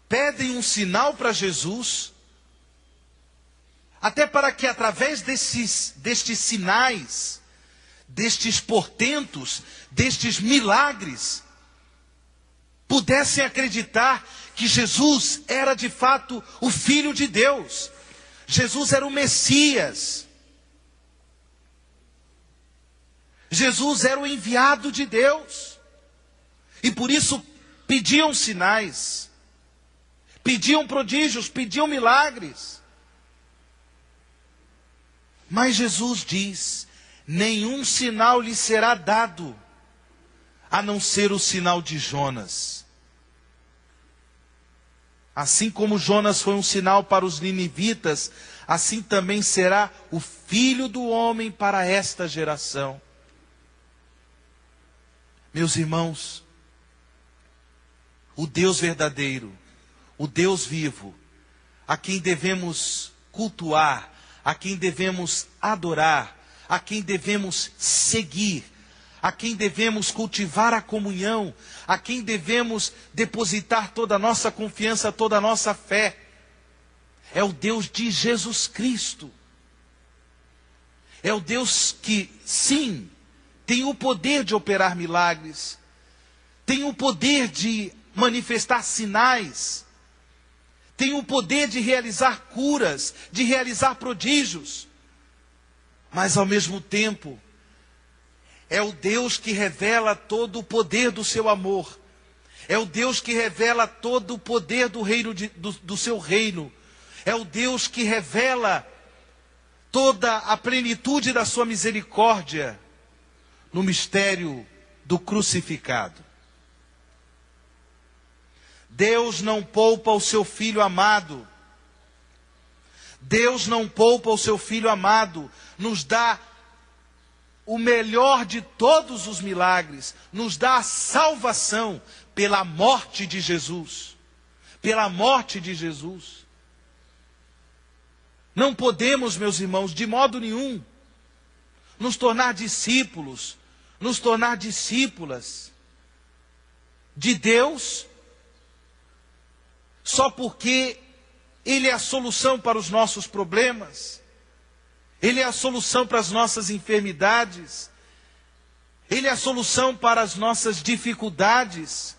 pedem um sinal para Jesus, até para que através destes sinais, destes portentos, destes milagres, pudessem acreditar que Jesus era de fato o Filho de Deus. Jesus era o Messias. Jesus era o enviado de Deus. E por isso pediam sinais, pediam prodígios, pediam milagres. Mas Jesus diz: nenhum sinal lhe será dado, a não ser o sinal de Jonas. Assim como Jonas foi um sinal para os ninivitas, assim também será o Filho do Homem para esta geração. Meus irmãos, o Deus verdadeiro, o Deus vivo, a quem devemos cultuar, a quem devemos adorar, a quem devemos seguir, a quem devemos cultivar a comunhão, a quem devemos depositar toda a nossa confiança, toda a nossa fé, é o Deus de Jesus Cristo. É o Deus que, sim, tem o poder de operar milagres, tem o poder de manifestar sinais, tem o poder de realizar curas, de realizar prodígios, mas ao mesmo tempo, é o Deus que revela todo o poder do seu amor, é o Deus que revela todo o poder do reino do seu reino, é o Deus que revela toda a plenitude da sua misericórdia no mistério do crucificado. Deus não poupa o seu Filho amado. Deus não poupa o seu Filho amado. Nos dá o melhor de todos os milagres. Nos dá a salvação pela morte de Jesus. Pela morte de Jesus. Não podemos, meus irmãos, de modo nenhum, nos tornar discípulos, nos tornar discípulas de Deus, só porque Ele é a solução para os nossos problemas, Ele é a solução para as nossas enfermidades, Ele é a solução para as nossas dificuldades.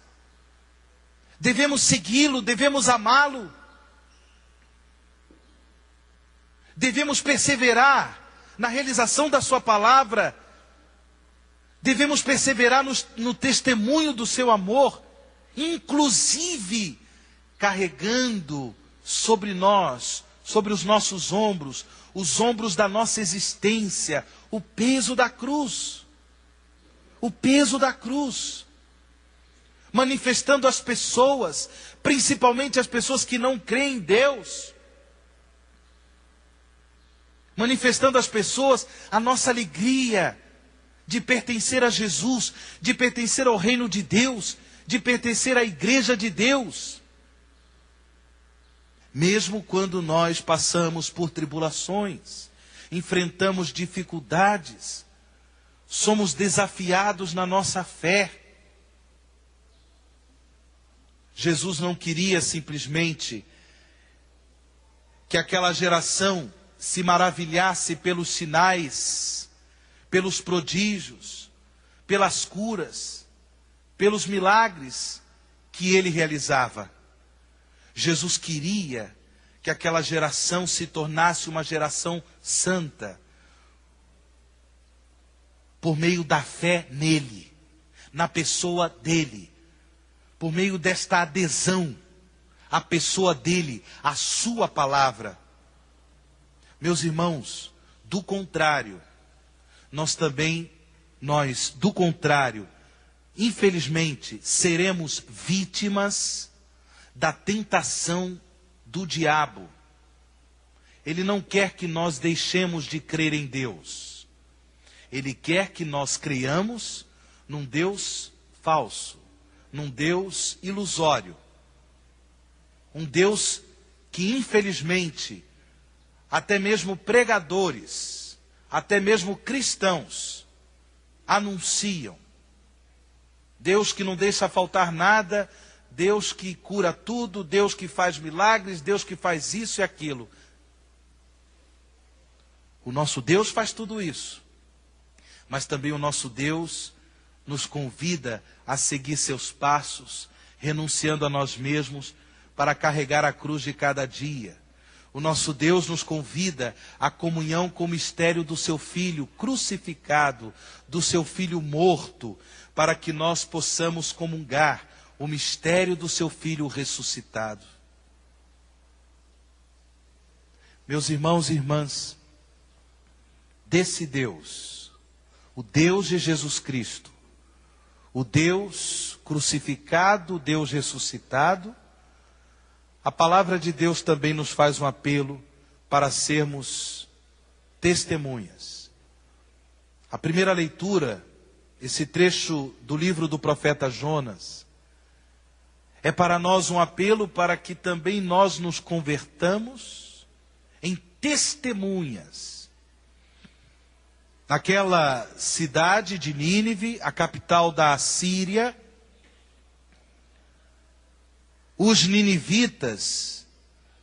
Devemos segui-lo, devemos amá-lo, devemos perseverar na realização da sua palavra, devemos perseverar no testemunho do seu amor, inclusive carregando sobre nós, sobre os nossos ombros, os ombros da nossa existência, o peso da cruz. O peso da cruz. Manifestando às pessoas, principalmente as pessoas que não creem em Deus, manifestando às pessoas a nossa alegria de pertencer a Jesus, de pertencer ao reino de Deus, de pertencer à igreja de Deus. Mesmo quando nós passamos por tribulações, enfrentamos dificuldades, somos desafiados na nossa fé. Jesus não queria simplesmente que aquela geração se maravilhasse pelos sinais, pelos prodígios, pelas curas, pelos milagres que ele realizava. Jesus queria que aquela geração se tornasse uma geração santa, por meio da fé nele, na pessoa dele, por meio desta adesão à pessoa dele, à sua palavra. Meus irmãos, do contrário, infelizmente, seremos vítimas da tentação do diabo. Ele não quer que nós deixemos de crer em Deus. Ele quer que nós creiamos num Deus falso, num Deus ilusório. Um Deus que, infelizmente, até mesmo pregadores, até mesmo cristãos, anunciam. Deus que não deixa faltar nada, Deus que cura tudo, Deus que faz milagres, Deus que faz isso e aquilo. O nosso Deus faz tudo isso. Mas também o nosso Deus nos convida a seguir seus passos, renunciando a nós mesmos para carregar a cruz de cada dia. O nosso Deus nos convida à comunhão com o mistério do seu Filho crucificado, do seu Filho morto, para que nós possamos comungar o mistério do seu Filho ressuscitado. Meus irmãos e irmãs, desse Deus, o Deus de Jesus Cristo, o Deus crucificado, o Deus ressuscitado, a palavra de Deus também nos faz um apelo para sermos testemunhas. A primeira leitura, esse trecho do livro do profeta Jonas, é para nós um apelo para que também nós nos convertamos em testemunhas. Naquela cidade de Nínive, a capital da Assíria, os ninivitas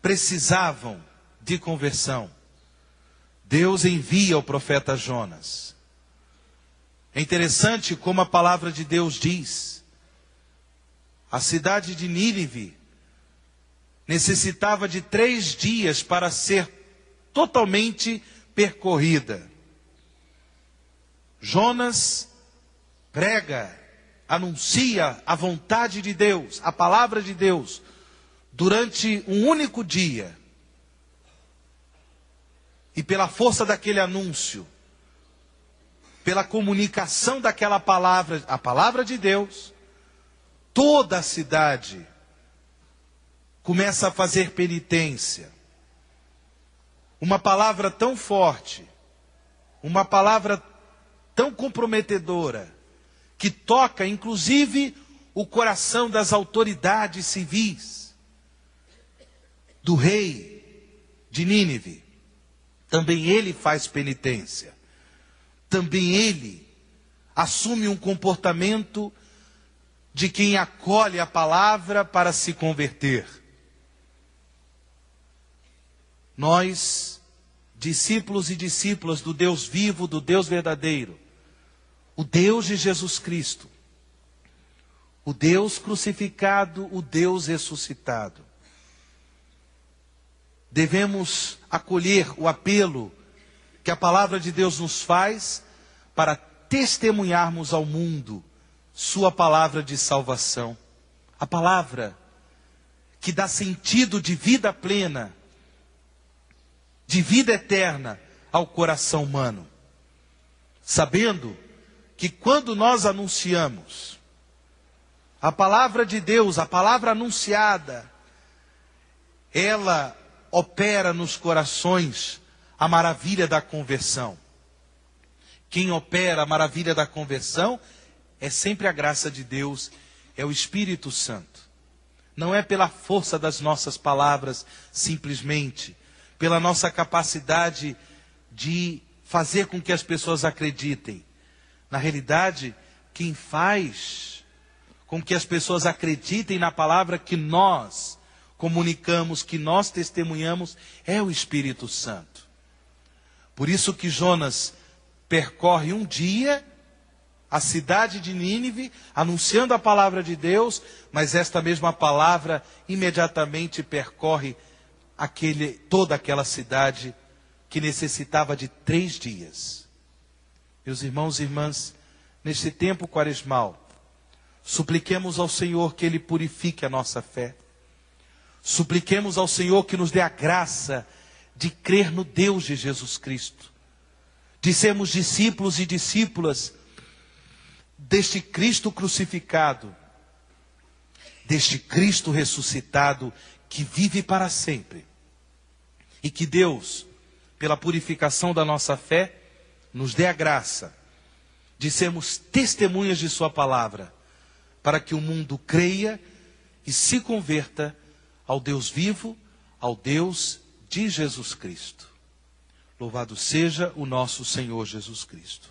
precisavam de conversão. Deus envia o profeta Jonas. É interessante como a palavra de Deus diz. A cidade de Nínive necessitava de 3 dias para ser totalmente percorrida. Jonas prega, anuncia a vontade de Deus, a palavra de Deus, durante um único dia. E pela força daquele anúncio, pela comunicação daquela palavra, a palavra de Deus, toda a cidade começa a fazer penitência. Uma palavra tão forte, uma palavra tão comprometedora, que toca inclusive o coração das autoridades civis, do rei de Nínive. Também ele faz penitência. Também ele assume um comportamento de quem acolhe a palavra para se converter. Nós, discípulos e discípulas do Deus vivo, do Deus verdadeiro, o Deus de Jesus Cristo, o Deus crucificado, o Deus ressuscitado, devemos acolher o apelo que a palavra de Deus nos faz para testemunharmos ao mundo sua palavra de salvação. A palavra que dá sentido de vida plena, de vida eterna ao coração humano. Sabendo que quando nós anunciamos a palavra de Deus, a palavra anunciada, ela opera nos corações a maravilha da conversão. Quem opera a maravilha da conversão é sempre a graça de Deus, é o Espírito Santo. Não é pela força das nossas palavras, simplesmente, pela nossa capacidade de fazer com que as pessoas acreditem. Na realidade, quem faz com que as pessoas acreditem na palavra que nós comunicamos, que nós testemunhamos, é o Espírito Santo. Por isso que Jonas percorre um dia a cidade de Nínive, anunciando a palavra de Deus, mas esta mesma palavra imediatamente percorre toda aquela cidade que necessitava de 3 dias. Meus irmãos e irmãs, neste tempo quaresmal, supliquemos ao Senhor que Ele purifique a nossa fé. Supliquemos ao Senhor que nos dê a graça de crer no Deus de Jesus Cristo, de sermos discípulos e discípulas deste Cristo crucificado, deste Cristo ressuscitado que vive para sempre. E que Deus, pela purificação da nossa fé, nos dê a graça de sermos testemunhas de sua palavra, para que o mundo creia e se converta ao Deus vivo, ao Deus de Jesus Cristo. Louvado seja o nosso Senhor Jesus Cristo.